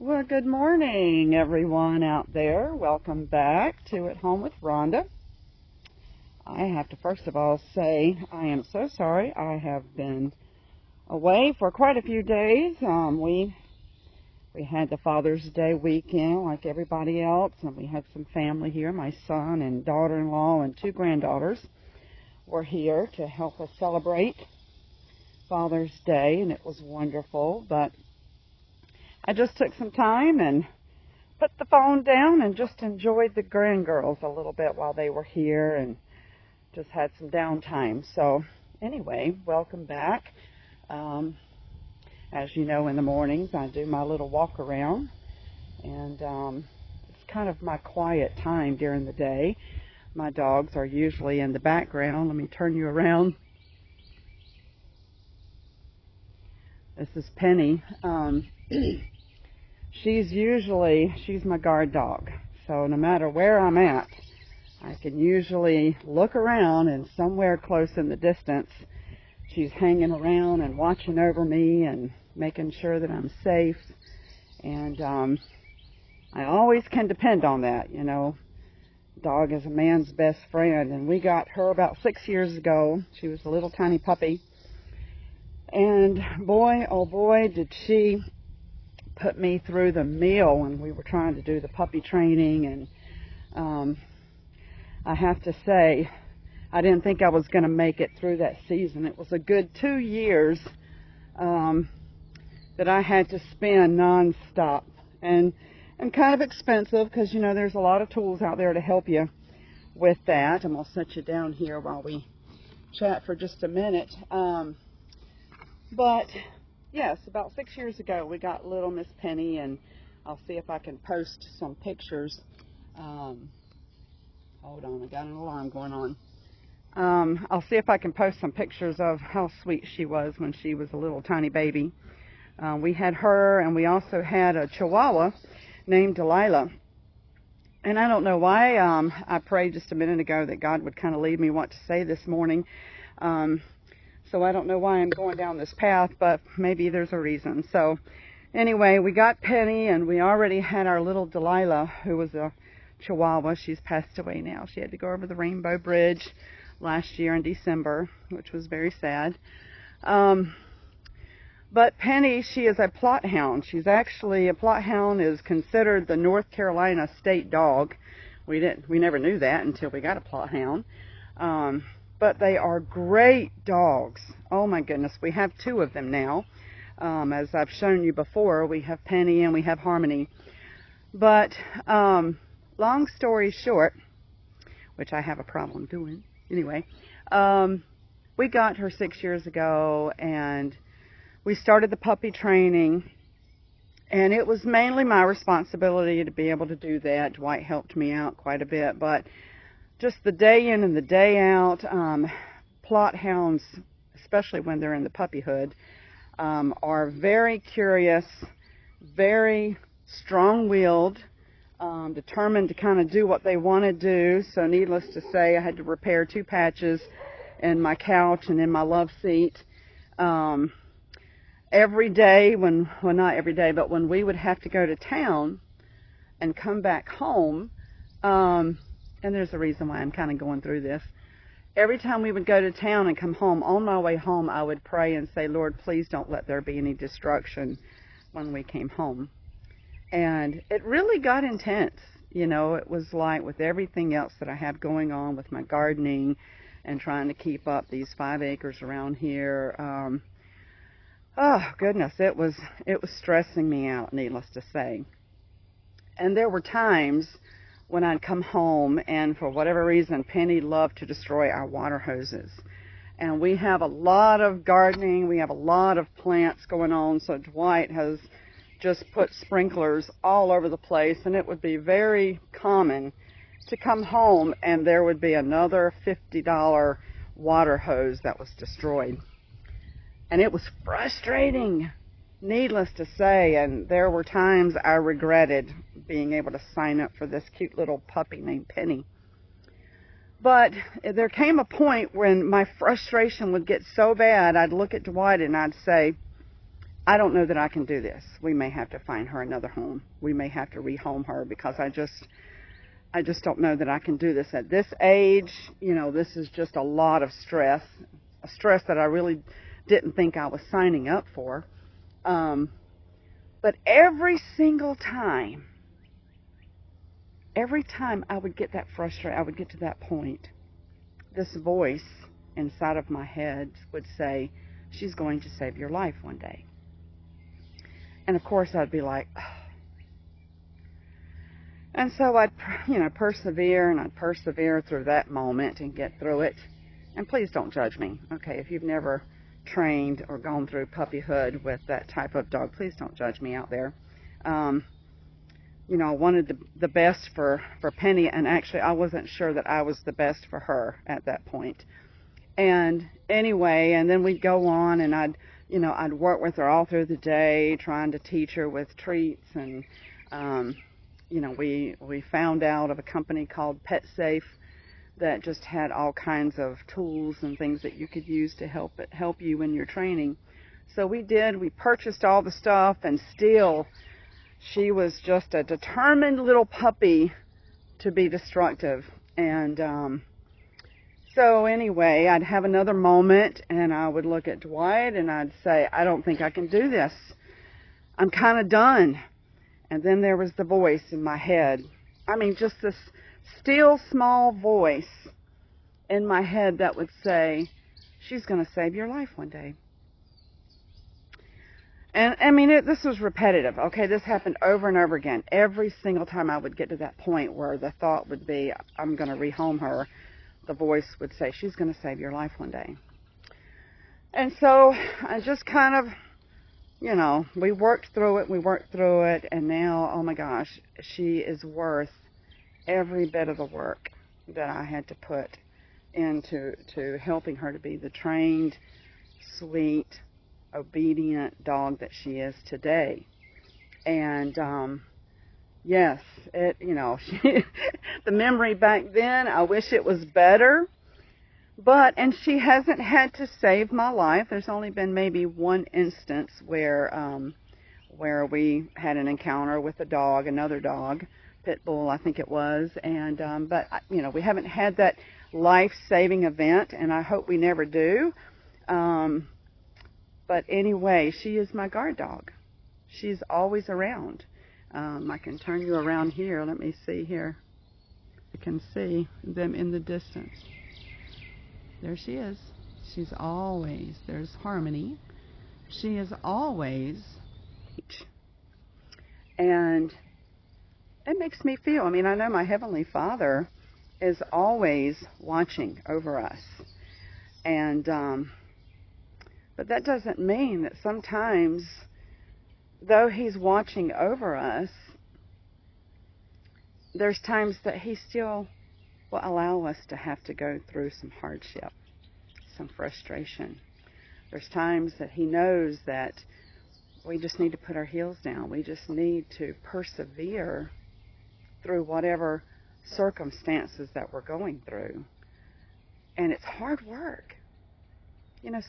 Well, good morning, everyone out there. Welcome back to At Home with Rhonda. I have to first of all say I am so sorry. I have been away for quite a few days. We had the Father's Day weekend like everybody else, and we had some family here. My son and daughter-in-law and two granddaughters were here to help us celebrate Father's Day, and it was wonderful. But I just took some time and put the phone down and just enjoyed the grandgirls a little bit while they were here and just had some downtime. So anyway, welcome back. As you know, in the mornings I do my little walk around, and it's kind of my quiet time during the day. My dogs are usually in the background. Let me turn you around. This is Penny. She's my guard dog. So no matter where I'm at, I can usually look around, and somewhere close in the distance, she's hanging around and watching over me and making sure that I'm safe. And I always can depend on that, you know. Dog is a man's best friend, and we got her about 6 years ago. She was a little tiny puppy. And boy, oh boy, did she put me through the meal when we were trying to do the puppy training. And I have to say, I didn't think I was going to make it through that season. It was a good 2 years that I had to spend nonstop, and kind of expensive, because you know there's a lot of tools out there to help you with that. I'm going to set you down here while we chat for just a minute. But yes, about 6 years ago we got little Miss Penny, and I'll see if I can post some pictures. Hold on, I got an alarm going on. I'll see if I can post some pictures of how sweet she was when she was a little tiny baby. We had her, and we also had a Chihuahua named Delilah. And I don't know why, I prayed just a minute ago that God would kind of lead me what to say this morning. So I don't know why I'm going down this path, but maybe there's a reason. So anyway, we got Penny, and we already had our little Delilah, who was a Chihuahua. She's passed away now. She had to go over the Rainbow Bridge last year in December, which was very sad. But Penny, she is a Plott hound. She's actually, a Plott hound is considered the North Carolina state dog. We never knew that until we got a Plott hound. But they are great dogs. Oh my goodness, we have two of them now. As I've shown you before, we have Penny and we have Harmony. But long story short, which I have a problem doing, anyway, we got her 6 years ago, and we started the puppy training, and it was mainly my responsibility to be able to do that. Dwight helped me out quite a bit, but just the day in and the day out, Plott hounds, especially when they're in the puppyhood, are very curious, very strong-willed, determined to kind of do what they want to do. So needless to say, I had to repair 2 patches in my couch and in my love seat. Every day, well, not every day, but when we would have to go to town and come back home, and there's a reason why I'm kind of going through this. Every time we would go to town and come home, on my way home, I would pray and say, Lord, please don't let there be any destruction when we came home. And it really got intense. You know, it was like with everything else that I have going on with my gardening and trying to keep up these 5 acres around here. Oh goodness, it was stressing me out, needless to say. And there were times when I'd come home, and for whatever reason, Penny loved to destroy our water hoses. And we have a lot of gardening, we have a lot of plants going on, so Dwight has just put sprinklers all over the place, and it would be very common to come home and there would be another $50 water hose that was destroyed. And it was frustrating, needless to say, and there were times I regretted being able to sign up for this cute little puppy named Penny. But there came a point when my frustration would get so bad, I'd look at Dwight and I'd say, I don't know that I can do this. We may have to find her another home. We may have to rehome her because I just don't know that I can do this at this age. You know, this is just a lot of stress, a stress that I really didn't think I was signing up for. But every single time I would get that frustrated, I would get to that point, this voice inside of my head would say, she's going to save your life one day. And of course I'd be like, oh. And so I'd, persevere, and I'd persevere through that moment and get through it. And please don't judge me, okay? If you've never trained or gone through puppyhood with that type of dog, please don't judge me out there. I wanted the best for Penny, and actually I wasn't sure that I was the best for her at that point. And anyway, and then we'd go on, and I'd work with her all through the day, trying to teach her with treats, and we found out of a company called Pet Safe that just had all kinds of tools and things that you could use to help you in your training. So we purchased all the stuff, and still she was just a determined little puppy to be destructive. And so anyway, I'd have another moment, and I would look at Dwight, and I'd say, I don't think I can do this. I'm kind of done. And then there was the voice in my head. I mean, just this still small voice in my head that would say, she's going to save your life one day. And I mean, this was repetitive, okay? This happened over and over again. Every single time I would get to that point where the thought would be, I'm going to rehome her, the voice would say, she's going to save your life one day. And so I just kind of, we worked through it, and now, oh my gosh, she is worth every bit of the work that I had to put into helping her to be the trained, sweet, obedient dog that she is today. And yes, the memory back then, I wish it was better. And she hasn't had to save my life. There's only been maybe one instance where we had an encounter with another dog, pit bull, I think it was. And but we haven't had that life-saving event, and I hope we never do. But anyway, she is my guard dog. She's always around. I can turn you around here. Let me see here. You can see them in the distance. There she is. She's always, there's Harmony. She is always, and it makes me feel, I know my Heavenly Father is always watching over us. And, but that doesn't mean that sometimes, though He's watching over us, there's times that He still will allow us to have to go through some hardship, some frustration. There's times that He knows that we just need to put our heels down. We just need to persevere through whatever circumstances that we're going through. And it's hard work.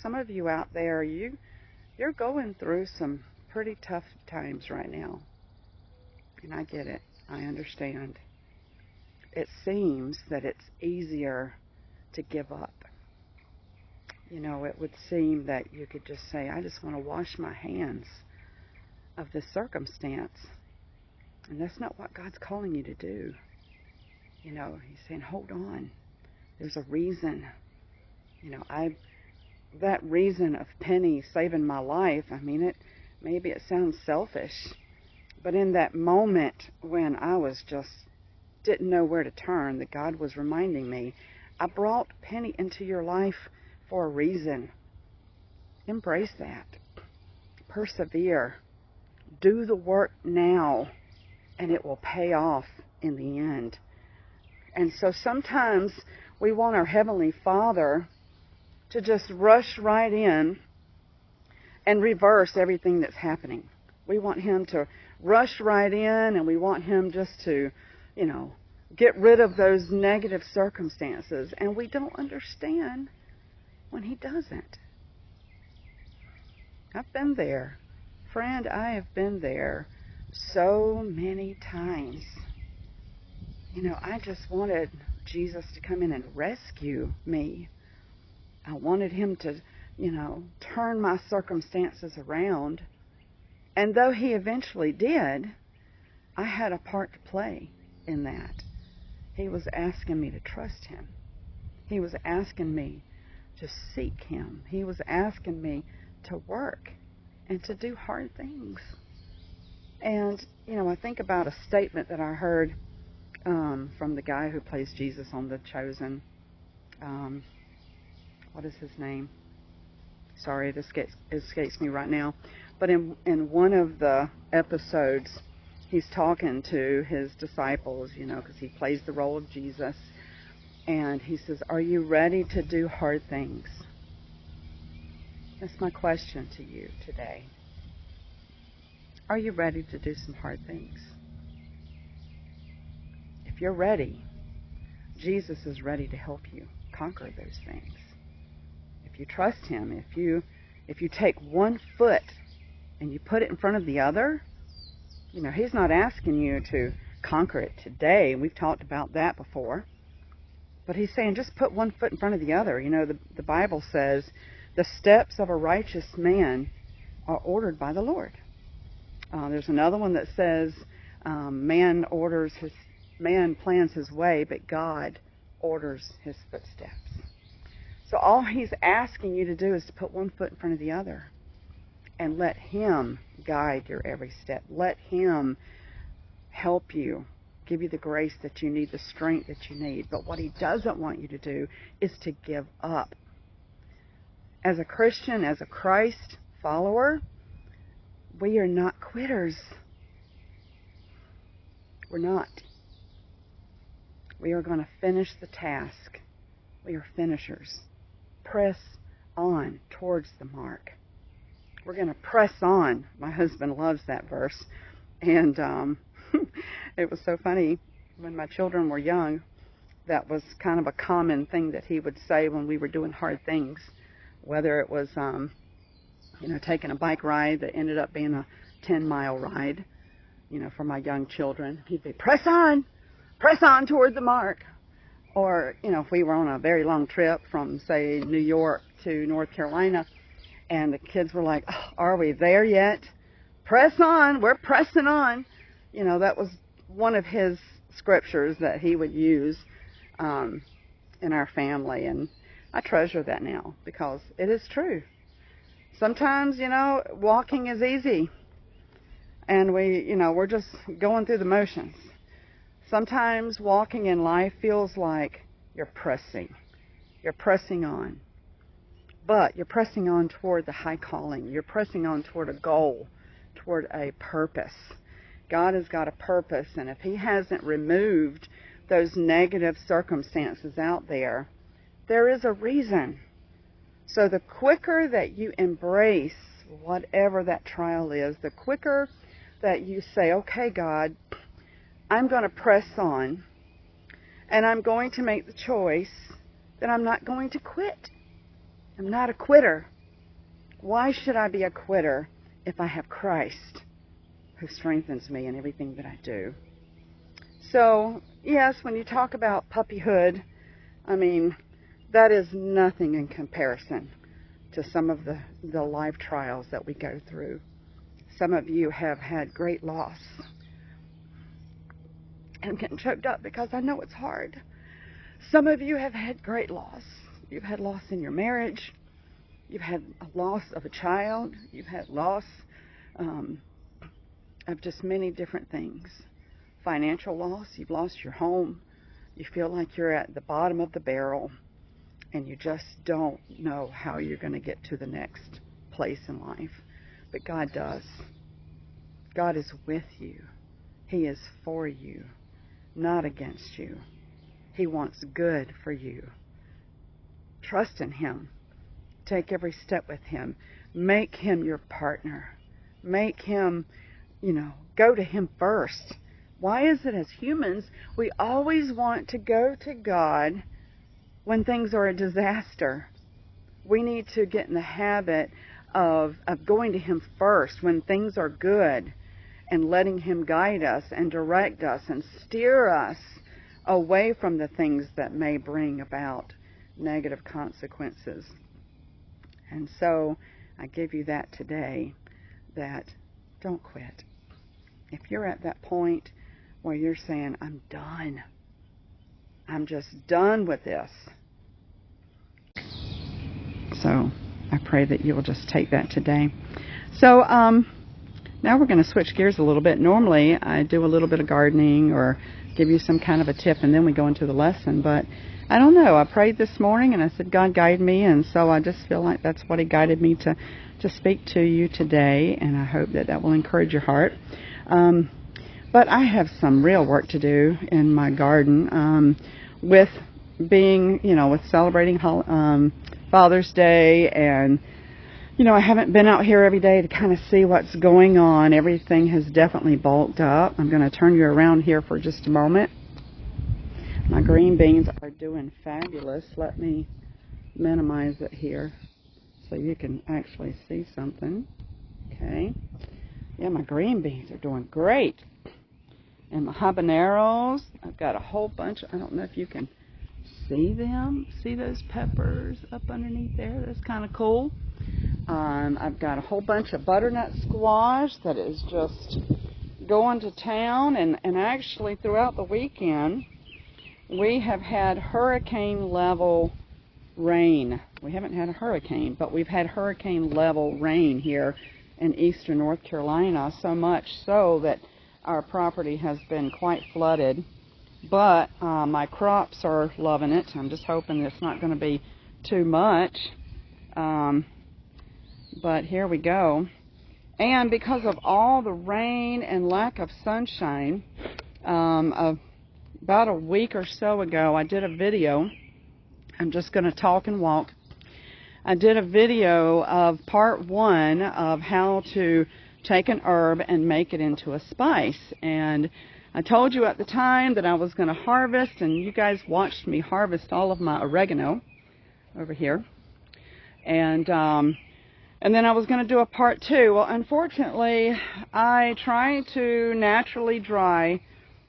Some of you out there, you're going through some pretty tough times right now. And I get it. I understand. It seems that it's easier to give up. It would seem that you could just say, I just want to wash my hands of this circumstance. And that's not what God's calling you to do. He's saying, hold on. There's a reason. That reason of Penny saving my life, maybe it sounds selfish, but in that moment when I was just didn't know where to turn, that God was reminding me, I brought Penny into your life for a reason. Embrace that. Persevere. Do the work now, and it will pay off in the end. And so sometimes we want our Heavenly Father to just rush right in and reverse everything that's happening. We want Him to rush right in, and we want Him just to, get rid of those negative circumstances. And we don't understand when He doesn't. I've been there. friend, I have been there so many times. I just wanted Jesus to come in and rescue me. I wanted him to, turn my circumstances around. And though he eventually did, I had a part to play in that. He was asking me to trust him. He was asking me to seek him. He was asking me to work and to do hard things. And, I think about a statement that I heard from the guy who plays Jesus on The Chosen. What is his name? Sorry, it escapes me right now. But in one of the episodes, he's talking to his disciples, because he plays the role of Jesus. And he says, are you ready to do hard things? That's my question to you today. Are you ready to do some hard things? If you're ready, Jesus is ready to help you conquer those things. If you trust him, if you take one foot and you put it in front of the other, he's not asking you to conquer it today. We've talked about that before. But he's saying just put one foot in front of the other. The Bible says the steps of a righteous man are ordered by the Lord. There's another one that says man plans his way, but God orders his footsteps. So all he's asking you to do is to put one foot in front of the other and let him guide your every step. Let him help you, give you the grace that you need, the strength that you need. But what he doesn't want you to do is to give up. As a Christian, as a Christ follower, we are not quitters. We're not. We are going to finish the task. We are finishers. Press on towards the mark. We're going to press on. My husband loves that verse. And it was so funny when my children were young. That was kind of a common thing that he would say when we were doing hard things. Whether it was, taking a bike ride that ended up being a 10-mile ride, for my young children. He'd be, press on toward the mark. Or, if we were on a very long trip from, say, New York to North Carolina, and the kids were like, oh, are we there yet? Press on, we're pressing on. That was one of his scriptures that he would use in our family. And I treasure that now because it is true. Sometimes, walking is easy. And we're just going through the motions. Sometimes walking in life feels like you're pressing. You're pressing on. But you're pressing on toward the high calling. You're pressing on toward a goal, toward a purpose. God has got a purpose, and if he hasn't removed those negative circumstances out there, there is a reason. So the quicker that you embrace whatever that trial is, the quicker that you say, okay, God, I'm going to press on, and I'm going to make the choice that I'm not going to quit. I'm not a quitter. Why should I be a quitter if I have Christ who strengthens me in everything that I do? So, yes, when you talk about puppyhood, that is nothing in comparison to some of the life trials that we go through. Some of you have had great loss. I'm getting choked up because I know it's hard. Some of you have had great loss. You've had loss in your marriage. You've had a loss of a child. You've had loss of just many different things. Financial loss. You've lost your home. You feel like you're at the bottom of the barrel, and you just don't know how you're going to get to the next place in life. But God does. God is with you. He is for you, not against you. He wants good for you. Trust in him. Take every step with him. Make him your partner. Make him, go to him first. Why is it as humans, we always want to go to God when things are a disaster? We need to get in the habit of going to him first when things are good, and letting him guide us and direct us and steer us away from the things that may bring about negative consequences. And so I give you that today, that don't quit. If you're at that point where you're saying, I'm done, I'm just done with this. So I pray that you will just take that today. So now we're going to switch gears a little bit. Normally I do a little bit of gardening or give you some kind of a tip, and then we go into the lesson. But I don't know. I prayed this morning and I said, God, guide me. And so I just feel like that's what he guided me to speak to you today. And I hope that that will encourage your heart. But I have some real work to do in my garden with being, with celebrating Father's Day. And, I haven't been out here every day to kind of see what's going on. Everything has definitely bulked up. I'm going to turn you around here for just a moment. My green beans are doing fabulous. Let me minimize it here so you can actually see something. Okay. Yeah, my green beans are doing great. And my habaneros, I've got a whole bunch. I don't know if you can see them. See those peppers up underneath there? That's kind of cool. I've got a whole bunch of butternut squash that is just going to town. And actually throughout the weekend, we have had hurricane level rain. We haven't had a hurricane, but we've had hurricane level rain here in eastern North Carolina, so much so that our property has been quite flooded. But my crops are loving it. I'm just hoping it's not going to be too much. But here we go. And because of all the rain and lack of sunshine, about a week or so ago, I did a video. I'm just going to talk and walk. I did a video of part 1 of how to take an herb and make it into a spice. And I told you at the time that I was going to harvest, and you guys watched me harvest all of my oregano over here. And then I was going to do a part 2. Well, unfortunately, I tried to naturally dry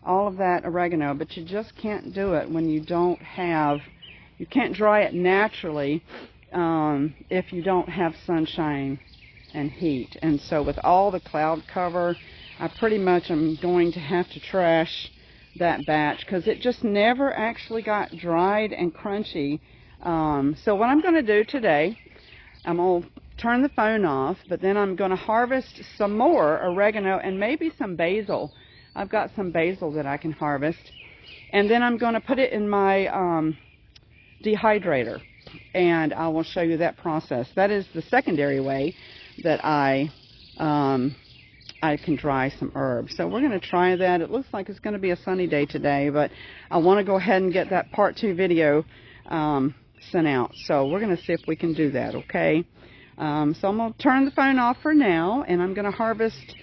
all of that oregano, but you just can't do it when you don't have, you can't dry it naturally if you don't have sunshine and heat. And so with all the cloud cover, I pretty much am going to have to trash that batch because it just never actually got dried and crunchy. So what I'm going to do today, I'm going to turn the phone off, but then I'm going to harvest some more oregano and maybe some basil. I've got some basil that I can harvest. And then I'm going to put it in my dehydrator, and I will show you that process. That is the secondary way that I can dry some herbs. So we're going to try that. It looks like it's going to be a sunny day today, but I want to go ahead and get that part 2 video sent out. So we're going to see if we can do that, okay? So I'm going to turn the phone off for now, and I'm going to harvest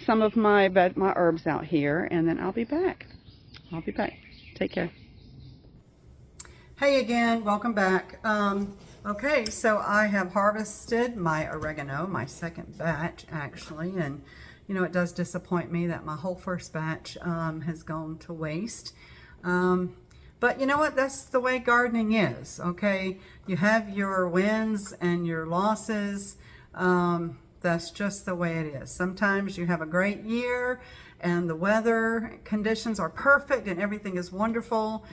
some of my herbs out here, and then I'll be back. Take care. Hey again, welcome back. Okay, so I have harvested my oregano, my second batch actually, and it does disappoint me that my whole first batch has gone to waste. But you know what? That's the way gardening is, okay? You have your wins and your losses. That's just the way it is. Sometimes you have a great year and the weather conditions are perfect and everything is wonderful.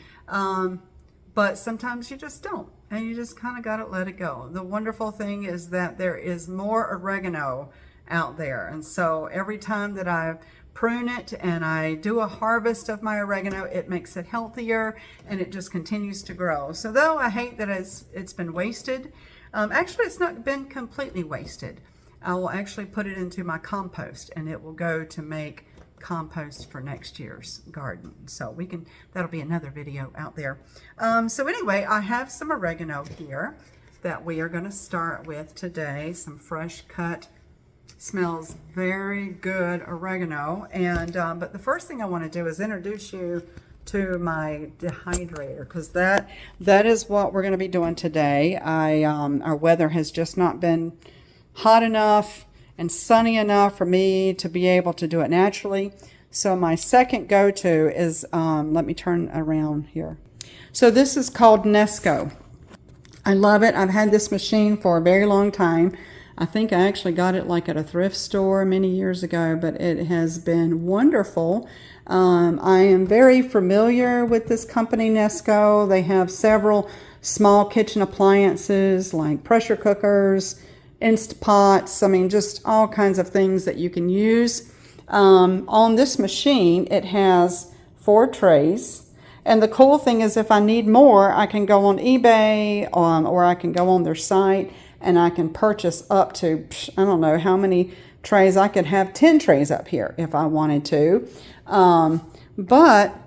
But sometimes you just don't, and you just kind of got to let it go. The wonderful thing is that there is more oregano out there. And so every time that I prune it and I do a harvest of my oregano, it makes it healthier and it just continues to grow. So though I hate that it's been wasted, actually it's not been completely wasted. I will actually put it into my compost and it will go to make compost for next year's garden. So that'll be another video out there. So anyway, I have some oregano here that we are going to start with today. Some fresh cut, smells very good oregano. And but the first thing I want to do is introduce you to my dehydrator, because that is what we're going to be doing today. Our weather has just not been hot enough and sunny enough for me to be able to do it naturally. So my second go-to is, let me turn around here. So this is called Nesco. I love it. I've had this machine for a very long time. I think I actually got it like at a thrift store many years ago, but it has been wonderful. I am very familiar with this company, Nesco. They have several small kitchen appliances like pressure cookers, Instapots, I mean, just all kinds of things that you can use. On this machine, it has 4 trays. And the cool thing is if I need more, I can go on eBay or I can go on their site and I can purchase up to, I don't know how many trays. I could have 10 trays up here if I wanted to. But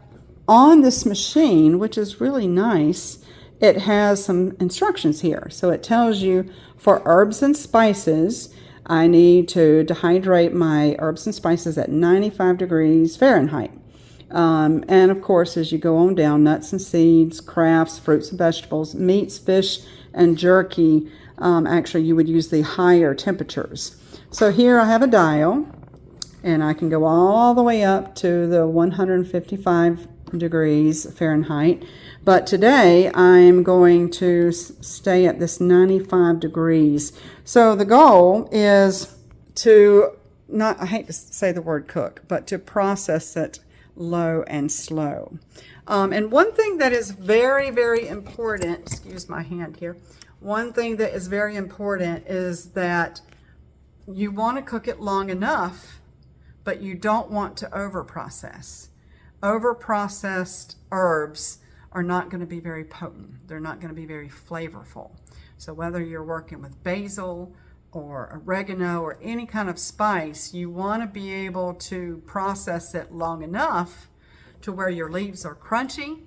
on this machine, which is really nice, it has some instructions here. So it tells you for herbs and spices, I need to dehydrate my herbs and spices at 95 degrees Fahrenheit. And of course, as you go on down, nuts and seeds, crafts, fruits and vegetables, meats, fish, and jerky, actually you would use the higher temperatures. So here I have a dial, and I can go all the way up to the 155 degrees Fahrenheit. But today I'm going to stay at this 95 degrees. So the goal is to not, I hate to say the word cook, but to process it low and slow. And one thing that is very, very important, excuse my hand here, one thing that is very important is that you want to cook it long enough, but you don't want to over-process. Over-processed herbs are not going to be very potent. They're not going to be very flavorful. So whether you're working with basil or oregano or any kind of spice, you want to be able to process it long enough to where your leaves are crunchy,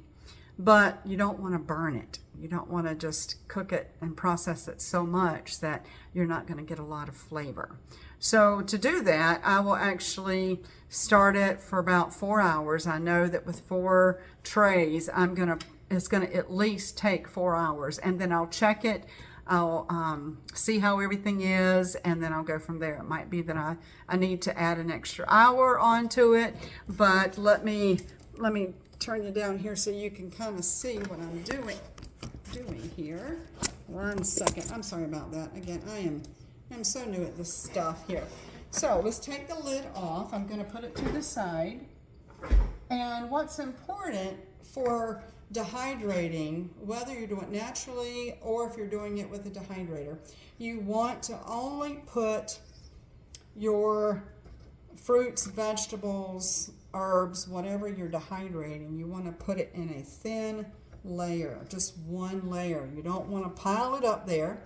but you don't want to burn it. You don't want to just cook it and process it so much that you're not going to get a lot of flavor. So to do that, I will actually start it for about 4 hours. I know that with 4 trays, it's gonna at least take 4 hours, and then I'll check it. I'll see how everything is, and then I'll go from there. It might be that I need to add an extra hour onto it, but let me turn you down here so you can kind of see what I'm doing here. 1 second. I'm sorry about that. Again, I'm so new at this stuff here. So let's take the lid off. I'm going to put it to the side. And what's important for dehydrating, whether you're doing it naturally or if you're doing it with a dehydrator, you want to only put your fruits, vegetables, herbs, whatever you're dehydrating, you want to put it in a thin layer, just one layer. You don't want to pile it up there,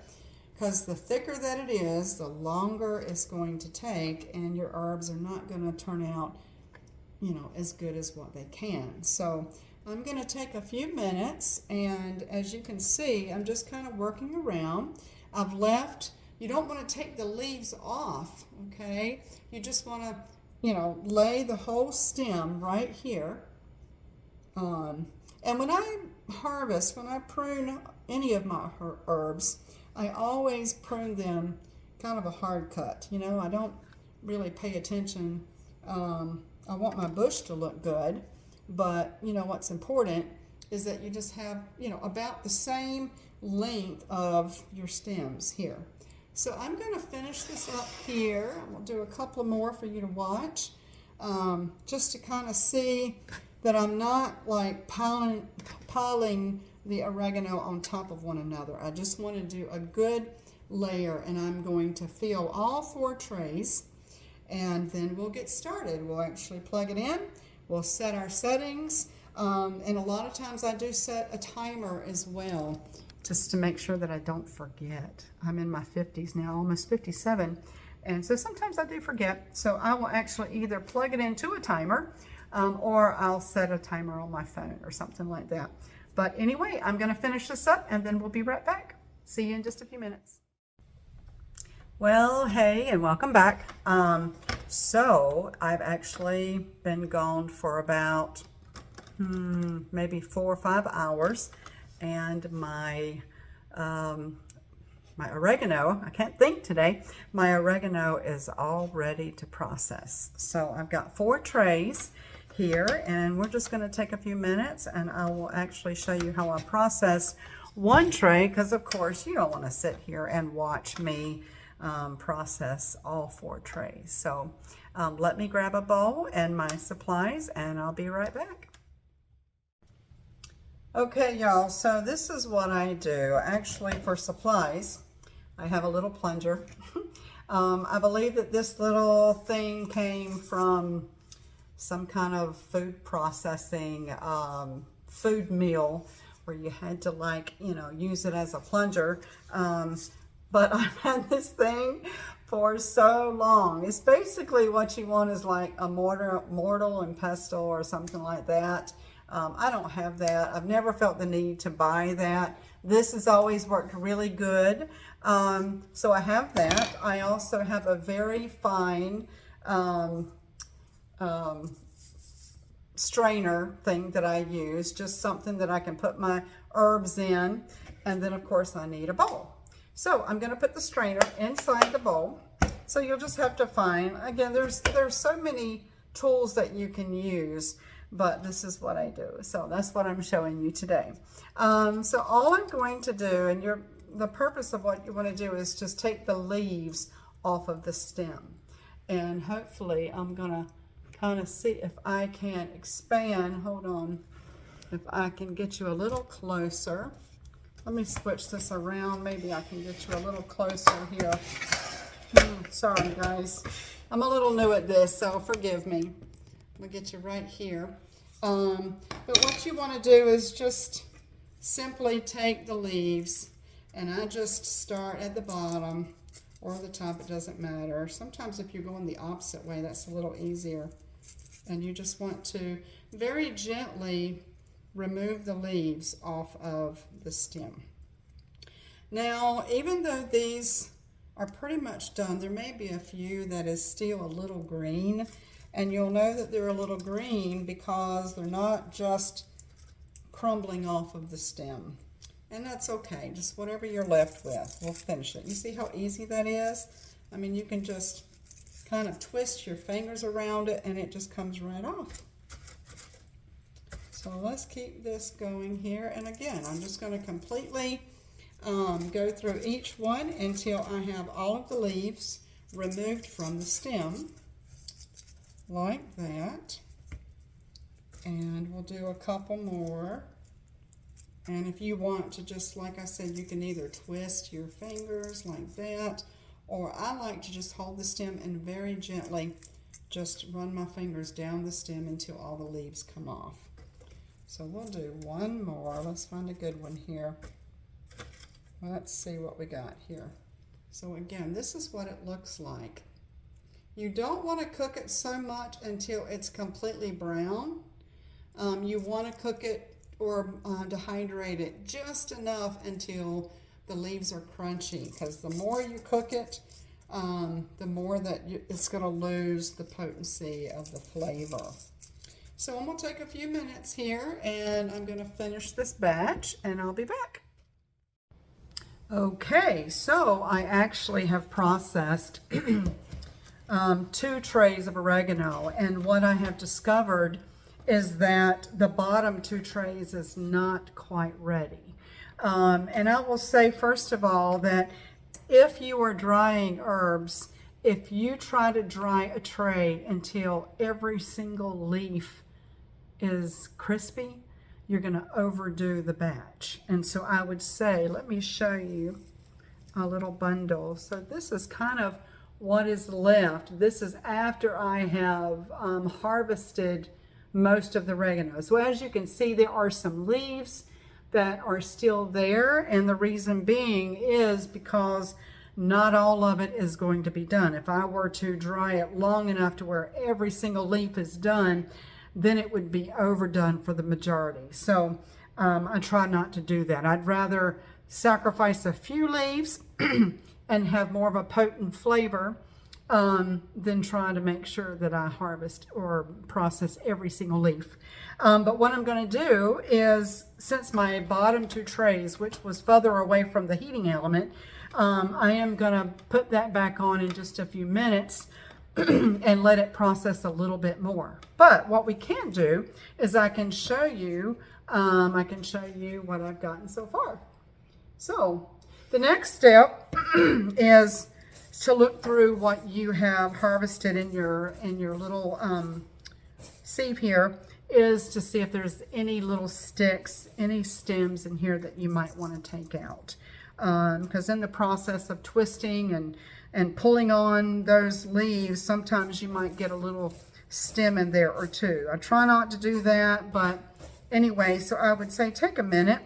because the thicker that it is, the longer it's going to take, and your herbs are not going to turn out, as good as what they can. So I'm going to take a few minutes, and as you can see, I'm just kind of working around. I've left, you don't want to take the leaves off, okay? You just want to, lay the whole stem right here. And when I harvest, when I prune any of my herbs, I always prune them kind of a hard cut. I don't really pay attention. I want my bush to look good, but what's important is that you just have, about the same length of your stems here. So I'm going to finish this up here. We'll do a couple more for you to watch, just to kind of see that I'm not like piling the oregano on top of one another. I just want to do a good layer, and I'm going to fill all 4 trays, and then we'll get started. We'll actually plug it in. We'll set our settings, and a lot of times I do set a timer as well, just to make sure that I don't forget. I'm in my 50s now, almost 57, and so sometimes I do forget. So I will actually either plug it into a timer, or I'll set a timer on my phone or something like that. But anyway, I'm going to finish this up, and then we'll be right back. See you in just a few minutes. Well, hey, and welcome back. So I've actually been gone for about maybe 4 or 5 hours, and my my oregano, I can't think today, my oregano is all ready to process. So I've got 4 trays here, and we're just going to take a few minutes and I will actually show you how I process one tray, because of course you don't want to sit here and watch me process all 4 trays. So let me grab a bowl and my supplies and I'll be right back. Okay, y'all, so this is what I do. Actually, for supplies, I have a little plunger. I believe that this little thing came from some kind of food processing food mill where you had to, like, you know, use it as a plunger. But I've had this thing for so long. It's basically what you want is like a mortar and pestle or something like that. I don't have that. I've never felt the need to buy that. This has always worked really good. So I have that. I also have a very fine strainer thing that I use, just something that I can put my herbs in. And then of course I need a bowl. So I'm going to put the strainer inside the bowl. So you'll just have to find, again, there's so many tools that you can use, but this is what I do. So that's what I'm showing you today. So all I'm going to do, and the purpose of what you want to do is just take the leaves off of the stem. And hopefully I'm going to kind of see if I can expand. Hold on. If I can get you a little closer. Let me switch this around. Maybe I can get you a little closer here. Sorry, guys. I'm a little new at this, so forgive me. I'm going to get you right here. But what you want to do is just simply take the leaves, and I just start at the bottom or the top, it doesn't matter. Sometimes if you're going the opposite way, that's a little easier. And you just want to very gently remove the leaves off of the stem. Now, even though these are pretty much done, there may be a few that is still a little green. And you'll know that they're a little green because they're not just crumbling off of the stem. And that's okay, just whatever you're left with, we'll finish it. You see how easy that is? I mean, you can just kind of twist your fingers around it and it just comes right off. So let's keep this going here. And again, I'm just going to completely go through each one until I have all of the leaves removed from the stem. Like that. And we'll do a couple more. And if you want to, just like I said, you can either twist your fingers like that, or I like to just hold the stem and very gently just run my fingers down the stem until all the leaves come off. So we'll do one more. Let's find a good one here. Let's see what we got here. So again, this is what it looks like. You don't want to cook it so much until it's completely brown. You want to cook it or dehydrate it just enough until the leaves are crunchy, because the more you cook it, the more that it's going to lose the potency of the flavor. So I'm going to take a few minutes here and I'm going to finish this batch and I'll be back. Okay, so I actually have processed 2 trays of oregano, and what I have discovered is that the bottom 2 trays is not quite ready. And I will say, first of all, that if you are drying herbs, if you try to dry a tray until every single leaf is crispy, you're going to overdo the batch. And so I would say, let me show you a little bundle. So this is kind of what is left. This is after I have harvested most of the oregano. So as you can see, there are some leaves that are still there, and the reason being is because not all of it is going to be done. If I were to dry it long enough to where every single leaf is done, then it would be overdone for the majority. So I try not to do that. I'd rather sacrifice a few leaves and have more of a potent flavor than trying to make sure that I harvest or process every single leaf. But what I'm going to do is, since my bottom 2 trays, which was further away from the heating element, I am going to put that back on in just a few minutes and let it process a little bit more. But what we can do is I can show you what I've gotten so far. So the next step is to look through what you have harvested in your little sieve here, is to see if there's any little sticks, any stems in here that you might want to take out. Because in the process of twisting and pulling on those leaves, sometimes you might get a little stem in there or two. I try not to do that, but anyway, so I would say take a minute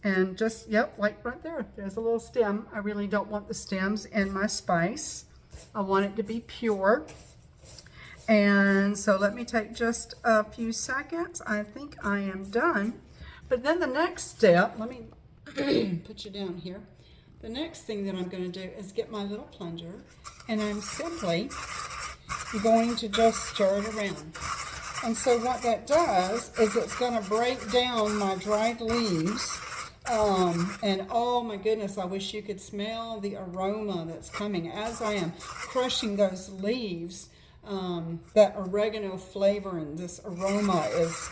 and just, yep, like right there, there's a little stem. I really don't want the stems in my spice. I want it to be pure. And so let me take just a few seconds. I think I am done. But then the next step, let me put you down here. The next thing that I'm going to do is get my little plunger, and I'm simply going to just stir it around. And so what that does is it's going to break down my dried leaves. And oh my goodness, I wish you could smell the aroma that's coming as I am crushing those leaves. That oregano flavor and this aroma is,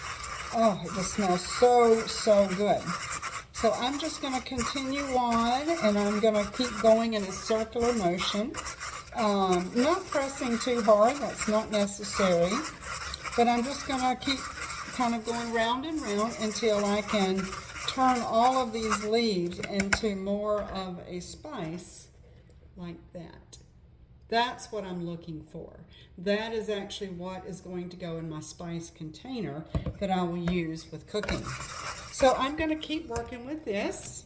oh, it just smells so good. So I'm just going to continue on, and I'm going to keep going in a circular motion. Not pressing too hard, that's not necessary. But I'm just going to keep kind of going round and round until I can turn all of these leaves into more of a spice like that. That's what I'm looking for. That is actually what is going to go in my spice container that I will use with cooking. So I'm going to keep working with this,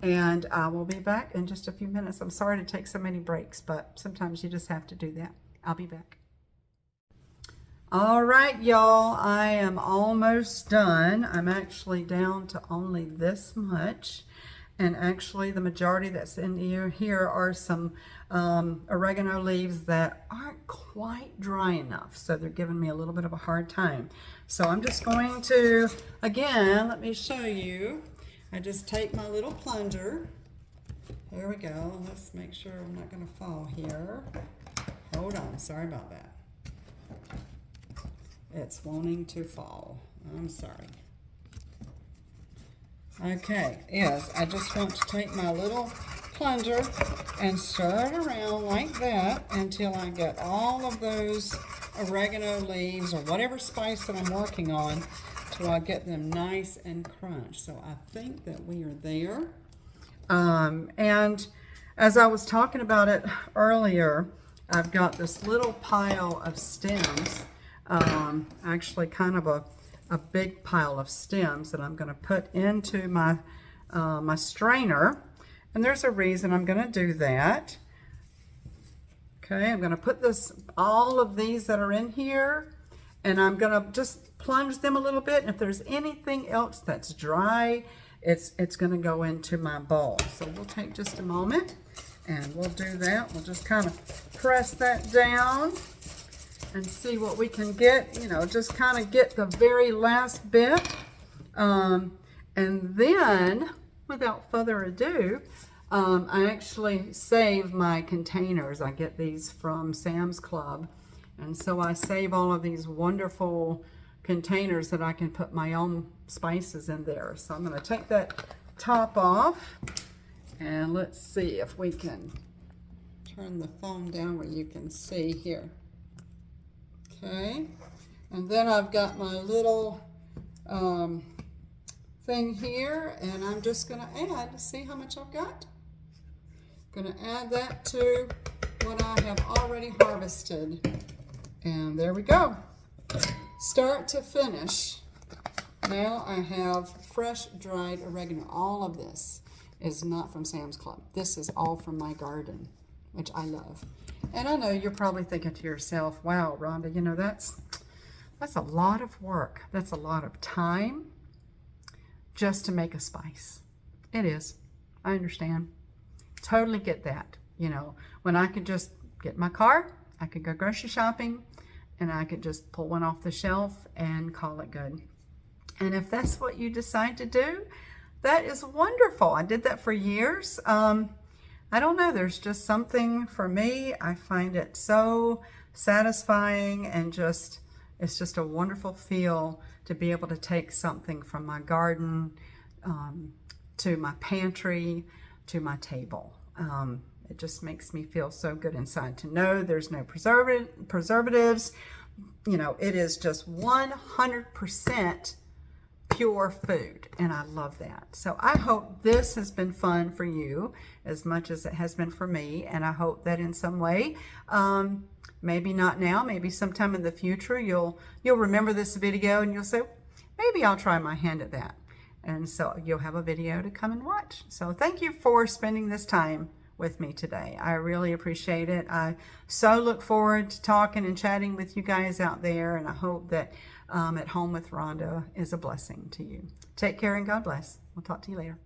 and I will be back in just a few minutes. I'm sorry to take so many breaks, but sometimes you just have to do that. I'll be back. All right, y'all, I am almost done. I'm actually down to only this much. And actually the majority that's in here are some oregano leaves that aren't quite dry enough. So they're giving me a little bit of a hard time. So I'm just going to, again, let me show you. I just take my little plunger. There we go. Let's make sure I'm not going to fall here. Hold on. Sorry about that. It's wanting to fall. I'm sorry. Okay, yes, I just want to take my little plunger and stir it around like that until I get all of those oregano leaves or whatever spice that I'm working on till I get them nice and crunched. So I think that we are there. And as I was talking about it earlier, I've got this little pile of stems, actually kind of a big pile of stems that I'm going to put into my my strainer, and there's a reason I'm going to do that. Okay, I'm going to put all of these that are in here, and I'm going to just plunge them a little bit, and if there's anything else that's dry, it's going to go into my bowl. So we'll take just a moment and we'll do that. We'll just kind of press that down and see what we can get, you know, just kind of get the very last bit. And then, without further ado, I actually save my containers. I get these from Sam's Club. And so I save all of these wonderful containers that I can put my own spices in there. So I'm going to take that top off. And let's see if we can turn the phone down where you can see here. Okay, and then I've got my little thing here, and I'm just going to add, see how much I've got? Going to add that to what I have already harvested. And there we go. Start to finish. Now I have fresh dried oregano. All of this is not from Sam's Club. This is all from my garden, which I love. And I know you're probably thinking to yourself, wow, Rhonda, you know, that's a lot of work. That's a lot of time just to make a spice. It is. I understand. Totally get that. You know, when I could just get my car, I could go grocery shopping, and I could just pull one off the shelf and call it good. And if that's what you decide to do, that is wonderful. I did that for years. I don't know, there's just something for me. I find it so satisfying and just, it's just a wonderful feel to be able to take something from my garden to my pantry to my table. It just makes me feel so good inside to know there's no preservatives. You know, it is just 100% pure food, and I love that. So I hope this has been fun for you as much as it has been for me, and I hope that in some way, maybe not now, maybe sometime in the future, you'll remember this video and you'll say, maybe I'll try my hand at that. And so you'll have a video to come and watch. So thank you for spending this time with me today. I really appreciate it. I so look forward to talking and chatting with you guys out there, and I hope that At Home with Rhonda is a blessing to you. Take care and God bless. We'll talk to you later.